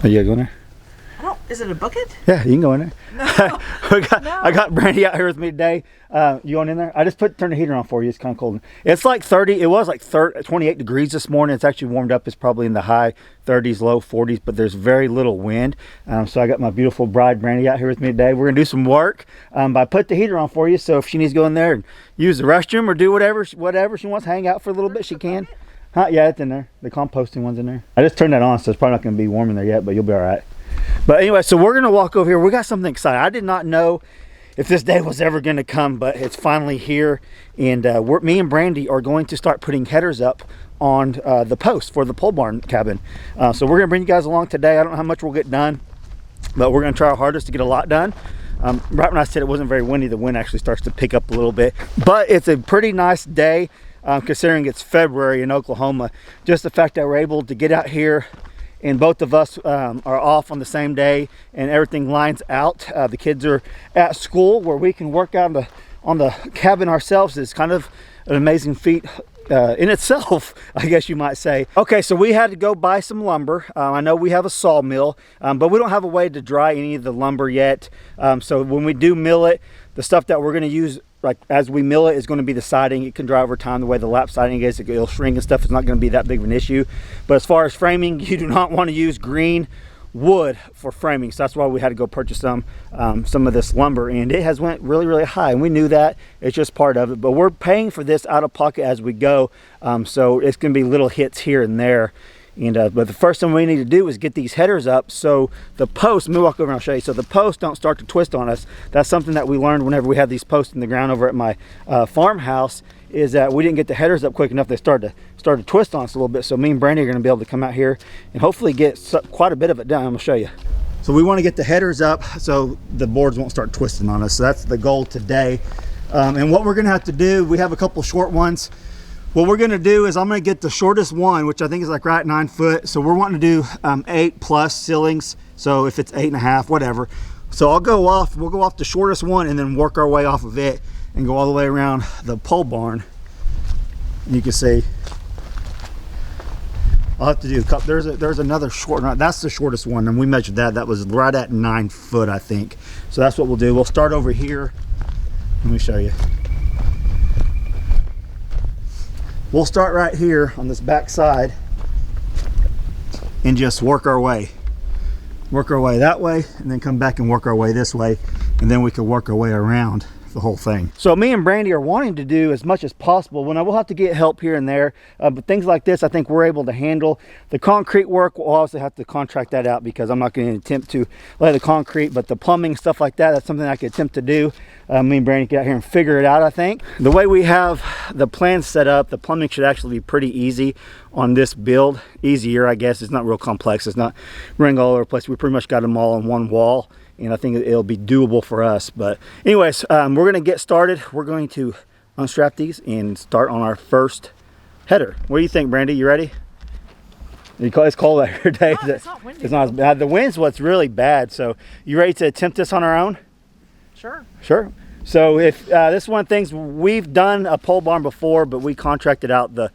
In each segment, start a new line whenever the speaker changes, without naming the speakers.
Oh, you gotta go in there?
Is it a bucket?
Yeah, you can go in there.
No.
I got Brandy out here with me today. You going in there? I just turn the heater on for you. It's kind of cold. It's like 30. It was like 28 degrees this morning. It's actually warmed up. It's probably in the high 30s, low 40s, but there's very little wind. So I got my beautiful bride Brandy out here with me today. We're gonna do some work. But I put the heater on for you, so if she needs to go in there and use the restroom or do whatever she wants, hang out for a little bit, she can. Yeah, it's in there. The composting one's in there. I just turned that on, so it's probably not gonna be warm in there yet, but you'll be all right. But anyway, so we're gonna walk over here. We got something exciting. I did not know if this day was ever gonna come, but it's finally here. And me and Brandy are going to start putting headers up on the post for the pole barn cabin. So we're gonna bring you guys along today. I don't know how much we'll get done, but we're gonna try our hardest to get a lot done. Right when I said it wasn't very windy, the wind actually starts to pick up a little bit. But it's a pretty nice day, considering it's February in Oklahoma. Just the fact that we're able to get out here and both of us are off on the same day and everything lines out. The kids are at school where we can work out on the cabin ourselves is kind of an amazing feat in itself, I guess you might say. Okay, so we had to go buy some lumber. I know we have a sawmill, but we don't have a way to dry any of the lumber yet. So when we do mill it, the stuff that we're gonna use like as we mill it is going to be the siding. It can dry over time the way the lap siding is. It'll shrink and stuff. It's not going to be that big of an issue. But as far as framing, you do not want to use green wood for framing, so that's why we had to go purchase some of this lumber, and it has went really high, and we knew that. It's just part of it, but we're paying for this out of pocket as we go, so it's going to be little hits here and there. And but the first thing we need to do is get these headers up so the posts, let me walk over and I'll show you, so the posts don't start to twist on us. That's something that we learned whenever we had these posts in the ground over at my farmhouse, is that we didn't get the headers up quick enough. They started to twist on us a little bit. So me and Brandy are going to be able to come out here and hopefully get quite a bit of it done. I'm going to show you. So we want to get the headers up so the boards won't start twisting on us. So that's the goal today. And what we're going to have to do, we have a couple short ones. What we're going to do is I'm going to get the shortest one, which I think is like right 9 foot. So we're wanting to do 8+ ceilings. So if it's 8.5, whatever. So we'll go off the shortest one and then work our way off of it and go all the way around the pole barn. And you can see I'll have to do a couple. There's another short one. That's the shortest one, and we measured that. That was right at 9 foot, I think. So that's what we'll do. We'll start over here. Let me show you. We'll start right here on this back side and just work our way that way, and then come back and work our way this way, and then we can work our way around the whole thing. So me and Brandy are wanting to do as much as possible. When I will have to get help here and there, but things like this I think we're able to handle. The concrete work, we'll also have to contract that out because I'm not going to attempt to lay the concrete, but the plumbing, stuff like that, that's something I could attempt to do. Me and Brandy get out here and figure it out. I think the way we have the plan set up, the plumbing should actually be pretty easy on this build. Easier, I guess. It's not real complex. It's not running all over the place. We pretty much got them all on one wall, and I think it'll be doable for us. But anyways, we're going to get started. We're going to unstrap these and start on our first header. What do you think, Brandy? You ready? It's cold out here today.
Oh, it's not windy.
It's not as bad. The wind's what's really bad. So you ready to attempt this on our own? Sure. So if this is one of the things, we've done a pole barn before, but we contracted out the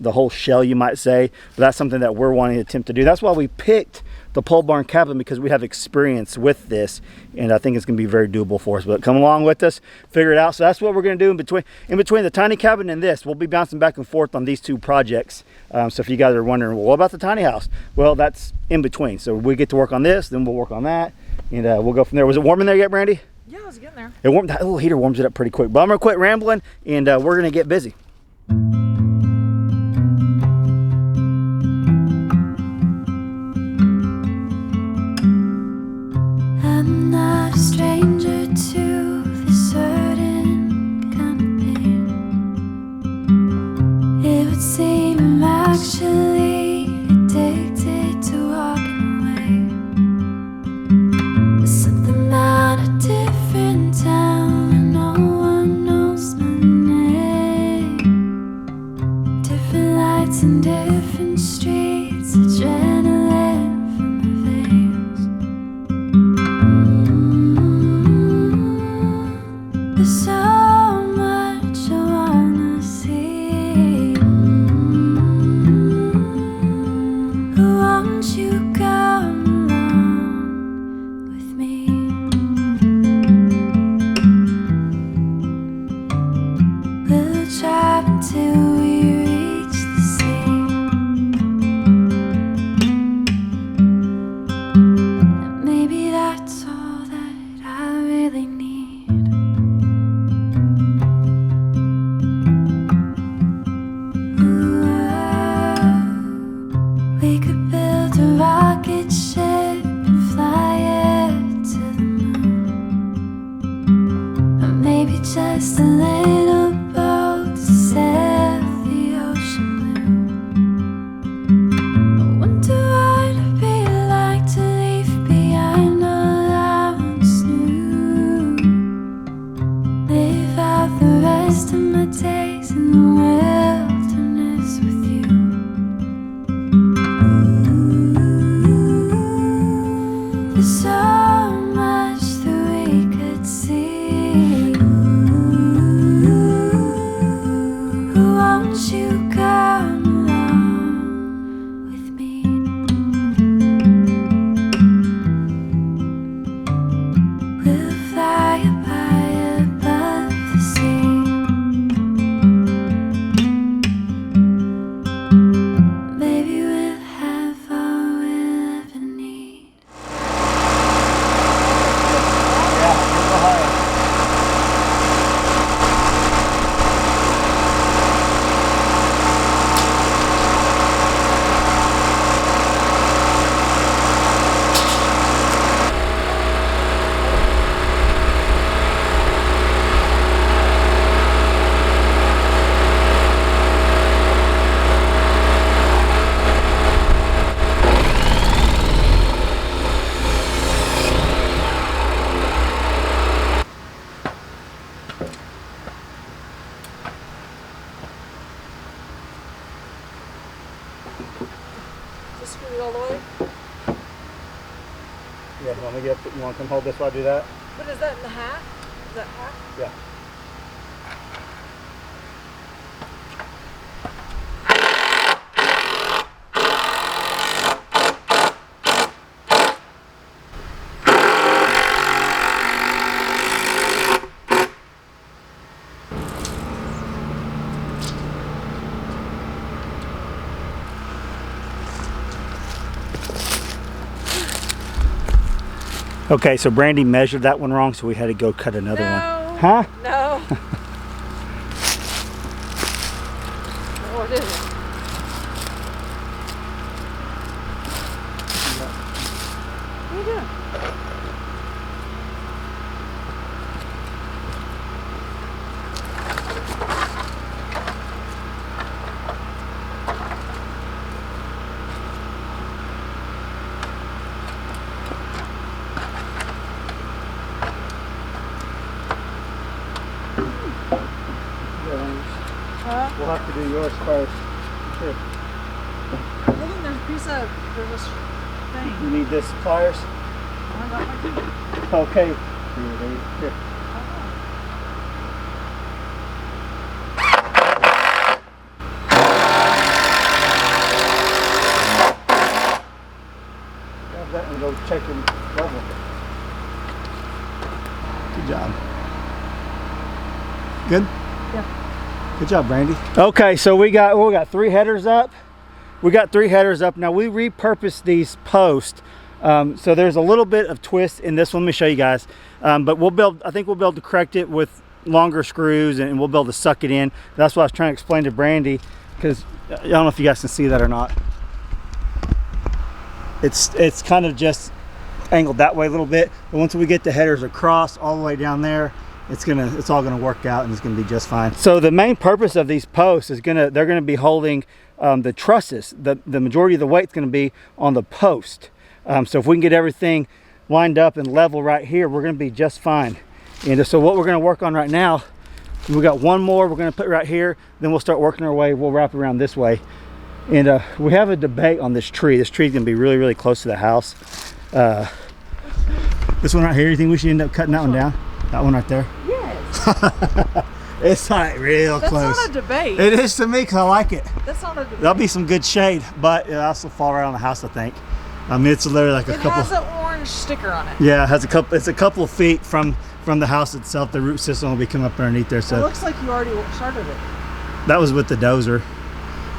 whole shell, you might say. But that's something that we're wanting to attempt to do. That's why we picked the pole barn cabin, because we have experience with this, and I think it's going to be very doable for us. But come along with us, figure it out. So that's what we're going to do in between the tiny cabin and this. We'll be bouncing back and forth on these two projects. So if you guys are wondering, well, what about the tiny house? Well, that's in between. So we get to work on this, then we'll work on that, and we'll go from there. Was it warm in there yet, Brandy?
Yeah, it's getting there.
That little heater warms it up pretty quick. But I'm going to quit rambling, and we're going to get busy.
I'm not a stranger to this certain kind of pain. It would seem I'm actually addicted to walking away. There's something about a different town and no one knows my name. till we reach the sea. And maybe that's all that I really need. Ooh, we could build a rocket ship and fly it to the moon. Or maybe just a little boat to sail the ocean blue. I wonder what it'd be like to leave behind all our new. Live out the rest of my days in the wilderness with you. There's so much that we could see. Won't you come along with me? We'll fly up high above the sea. Maybe we'll have all we'll ever need.
Yeah, it's Ohio.
Just screw it all the way.
Yeah, you want me to get, you want to come hold this while I do that?
But is that in the half? Is that half?
Yeah. Okay, so Brandy measured that one wrong, so we had to go cut another
No.
one. Huh?
No. Oh, it isn't. What are you doing? Huh?
We'll have to do yours first. Here.
Look, there's a piece of, there's this thing.
You need this pliers?
I got my finger.
Okay. Here. Grab that and go check the level. Good job. Good?
Yeah.
Good job, Brandy. Okay, so we got 3 headers up. We got 3 headers up. Now we repurposed these posts. So there's a little bit of twist in this one. Let me show you guys. But I think we'll be able to correct it with longer screws, and we'll be able to suck it in. That's what I was trying to explain to Brandy, because I don't know if you guys can see that or not. It's kind of just angled that way a little bit, but once we get the headers across all the way down there, it's all gonna work out, and it's gonna be just fine. So the main purpose of these posts is they're gonna be holding the trusses. The majority of the weight's gonna be on the post. So if we can get everything lined up and level right here, we're gonna be just fine. And so what we're gonna work on right now, we got one more we're gonna put right here, then we'll start working our way, we'll wrap around this way. And we have a debate on this tree. This tree's gonna be really, really close to the house. This one right here, you think we should end up cutting that one down? That one right there?
Yes.
It's like real
That's
close.
not a debate.
It is to me, because I like it.
That's not a debate.
There'll be some good shade, but it'll also fall right on the house, I think. I mean, it's literally like a
It
couple.
has an orange sticker on it.
Yeah, it has a couple. It's a couple of feet from the house itself. The root system will be coming up underneath there.
It
So
looks like you already started it.
That was with the dozer.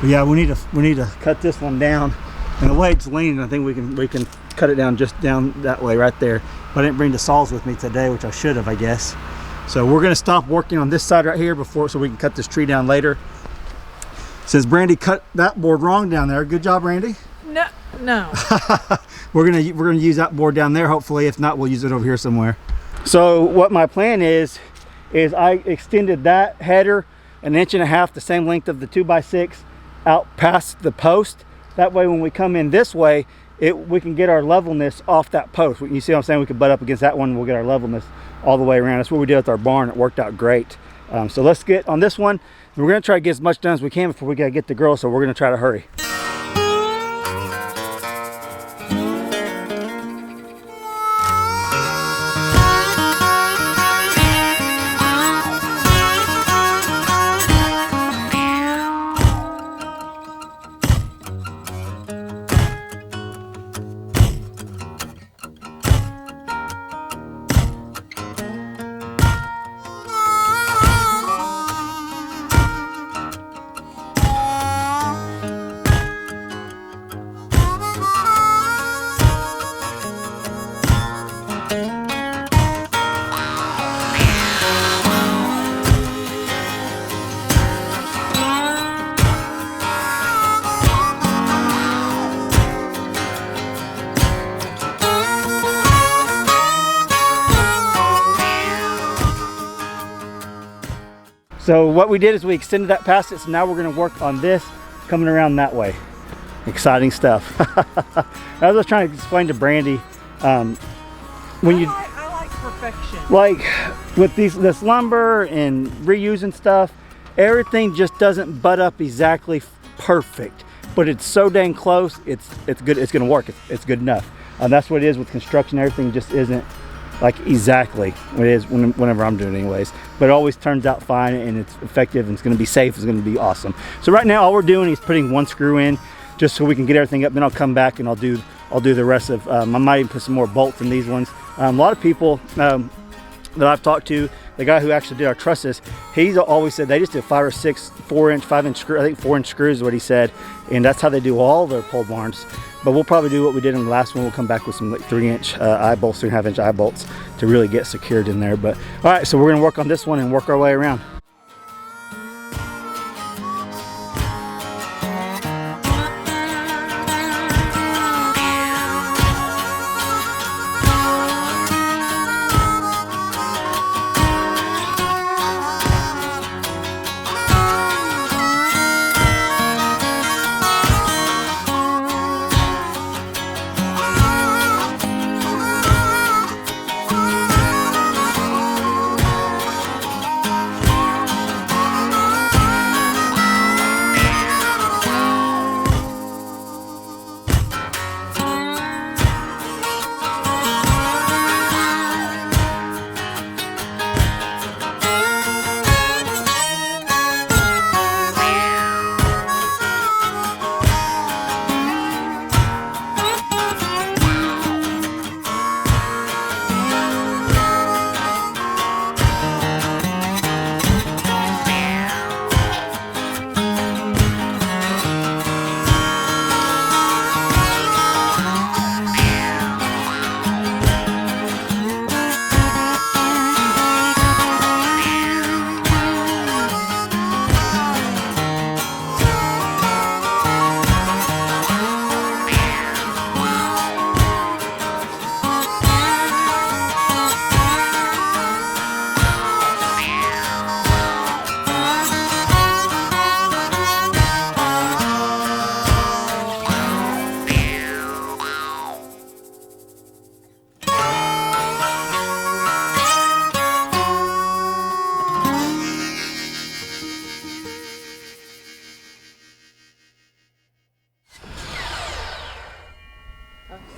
But yeah, we need to cut this one down. And the way it's leaning, I think we can cut it down just down that way right there. But I didn't bring the saws with me today, which I should have, I guess. So we're gonna stop working on this side right here so we can cut this tree down later. Since Brandy cut that board wrong down there. Good job, Brandy.
No.
we're gonna use that board down there. Hopefully, if not, we'll use it over here somewhere. So what my plan is I extended that header 1.5 inches, the same length of the 2x6, out past the post. That way, when we come in this way, we can get our levelness off that post. You see what I'm saying? We can butt up against that one and we'll get our levelness all the way around. That's what we did with our barn. It worked out great. So let's get on this one. We're gonna try to get as much done as we can before we gotta get the girls, so we're gonna try to hurry. So what we did is we extended that past it, so now we're gonna work on this coming around that way. Exciting stuff. As I was trying to explain to Brandy, when you
I like perfection.
like with this lumber and reusing stuff, everything just doesn't butt up exactly perfect, but it's so dang close. It's good. It's gonna work. It's good enough. That's what it is with construction. Everything just isn't like exactly what it is whenever I'm doing it anyways, but it always turns out fine and it's effective and it's going to be safe. It's going to be awesome. So right now all we're doing is putting one screw in just so we can get everything up. Then I'll come back and I'll do the rest of I might even put some more bolts in these ones. A lot of people that I've talked to, the guy who actually did our trusses, he's always said they just did 5 or 6 5-inch screw, I think 4-inch screws is what he said, and that's how they do all their pole barns. But we'll probably do what we did in the last one. We'll come back with some like 3-inch eye bolts, 3.5-inch eye bolts to really get secured in there. But all right, so we're gonna work on this one and work our way around.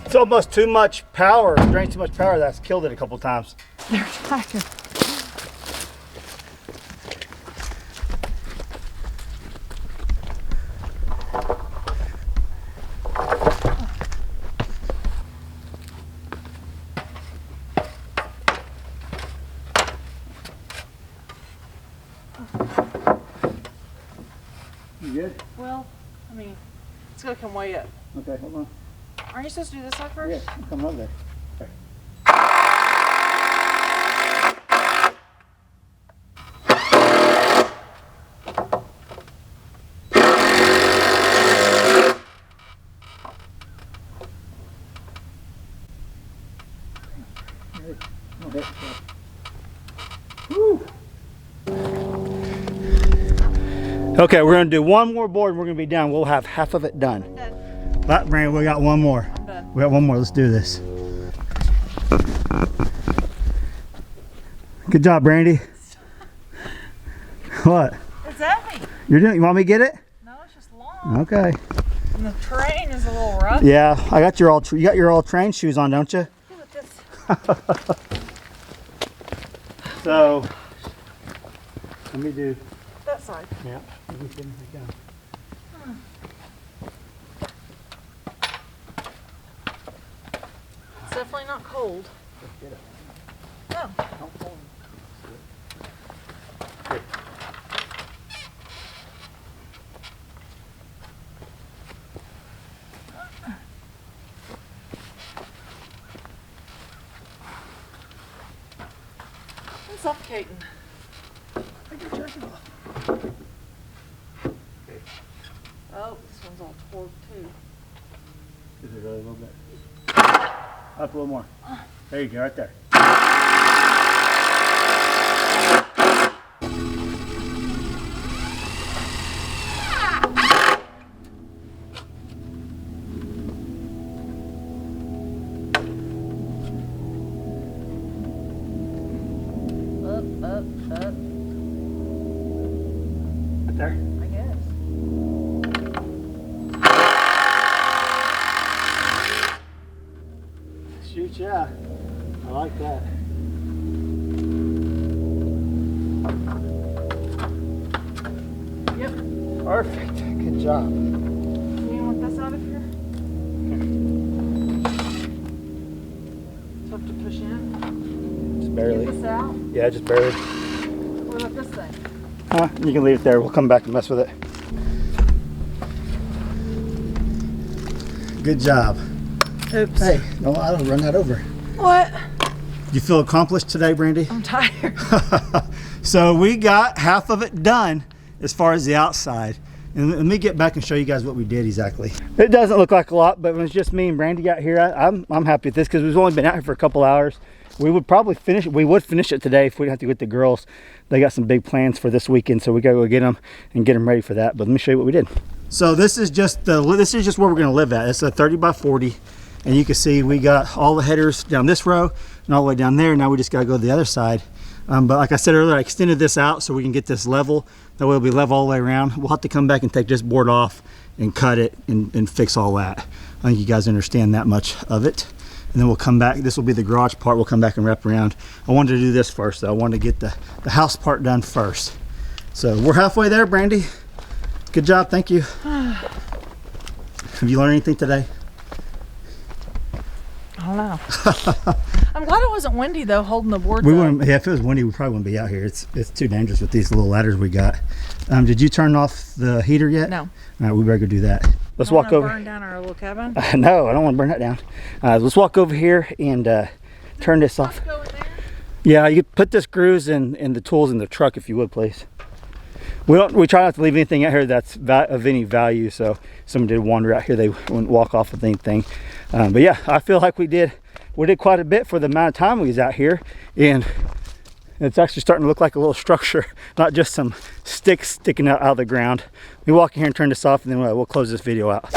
It's almost too much power. It drains too much power. That's killed it a couple times.
They're tired.
You good?
Well, I mean, it's gonna come way up.
Okay, hold on.
Aren't you supposed to do this side first?
Yeah, I'm coming over there. Okay. Okay, we're gonna do one more board and we're gonna be done. We'll have half of it done.
I'm done.
But Brandon, we got one more.
I'm done.
We got one more. Let's do this. Good job, Brandy. What?
It's heavy.
You're doing? You want me to get it?
No, it's just long.
Okay.
And the terrain is a little rough.
Yeah, I got your you got your all train shoes on, don't you?
Look at this.
So let me do.
That side.
Yeah. Let me get it down.
It's definitely not cold. No. I'm suffocating. Oh, this one's all torn too.
Is it really a little bit? Up a little more. There you go, right there.
Up.
Right there.
I guess.
Shoot, yeah. I like that.
Yep.
Perfect. Good job.
You want this out of here? So have to push in.
Just barely.
Get this out.
Yeah, just barely.
What about this thing?
Huh? You can leave it there. We'll come back and mess with it. Good job.
Oops.
Hey, no, I don't run that over.
What?
You feel accomplished today, Brandy?
I'm tired.
So we got half of it done as far as the outside. And let me get back and show you guys what we did exactly. It doesn't look like a lot, but when it's just me and Brandy out here, I'm happy with this because we've only been out here for a couple hours. We would probably finish it. We would finish it today if we didn't have to get the girls. They got some big plans for this weekend, so we gotta go get them and get them ready for that. But let me show you what we did. So this is just where we're gonna live at. It's a 30 by 40. And you can see we got all the headers down this row and all the way down there. Now we just got to go to the other side. But like I said earlier, I extended this out so we can get this level. That way it'll be level all the way around. We'll have to come back and take this board off and cut it and fix all that. I think you guys understand that much of it. And then we'll come back. This will be the garage part. We'll come back and wrap around. I wanted to do this first though. I wanted to get the house part done first. So we're halfway there, Brandy. Good job, thank you. Have you learned anything today?
I don't know. I'm glad it wasn't windy though, holding the boards
We
up.
wouldn't. Yeah, if it was windy, we probably wouldn't be out here. It's too dangerous with these little ladders we got. Did you turn off the heater yet?
No.
All right, we better go do that. Let's
Don't
walk
wanna
over.
burn down our little cabin.
No, I don't want to burn that down. Let's walk over here and turn this off.
Go in there.
Yeah, you could put the screws and the tools in the truck if you would, please. We try not to leave anything out here that's of any value. So if someone did wander out here, they wouldn't walk off with anything. But yeah, I feel like we did quite a bit for the amount of time we was out here, and it's actually starting to look like a little structure, not just some sticks sticking out of the ground. We walk in here and turn this off, and then we'll close this video out.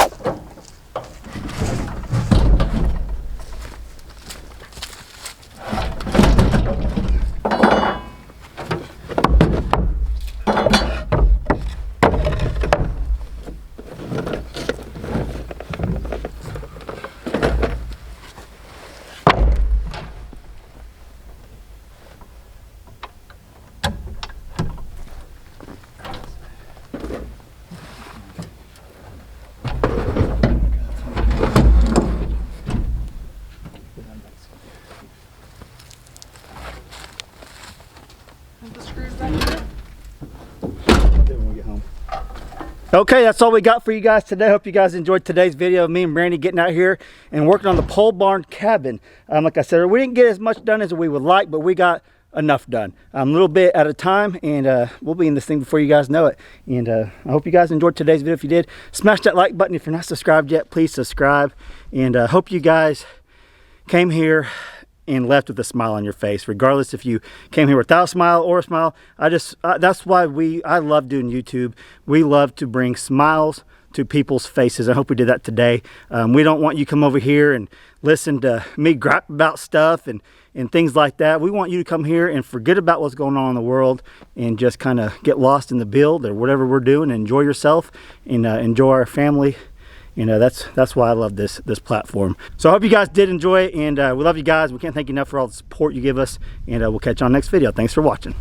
Okay, that's all we got for you guys today. Hope you guys enjoyed today's video of me and Brandy getting out here and working on the pole barn cabin. Like I said, we didn't get as much done as we would like, but we got enough done. A little bit at a time, and we'll be in this thing before you guys know it. And I hope you guys enjoyed today's video. If you did, smash that like button. If you're not subscribed yet, please subscribe. And hope you guys came here and left with a smile on your face, regardless if you came here without a smile or a smile. That's why I love doing YouTube. We love to bring smiles to people's faces. I hope we did that today. We don't want you to come over here and listen to me gripe about stuff and things like that. We want you to come here and forget about what's going on in the world and just kind of get lost in the build or whatever we're doing, and enjoy yourself and enjoy our family. You know, that's why I love this platform. So I hope you guys did enjoy it, and we love you guys. We can't thank you enough for all the support you give us, and we'll catch you on the next video. Thanks for watching.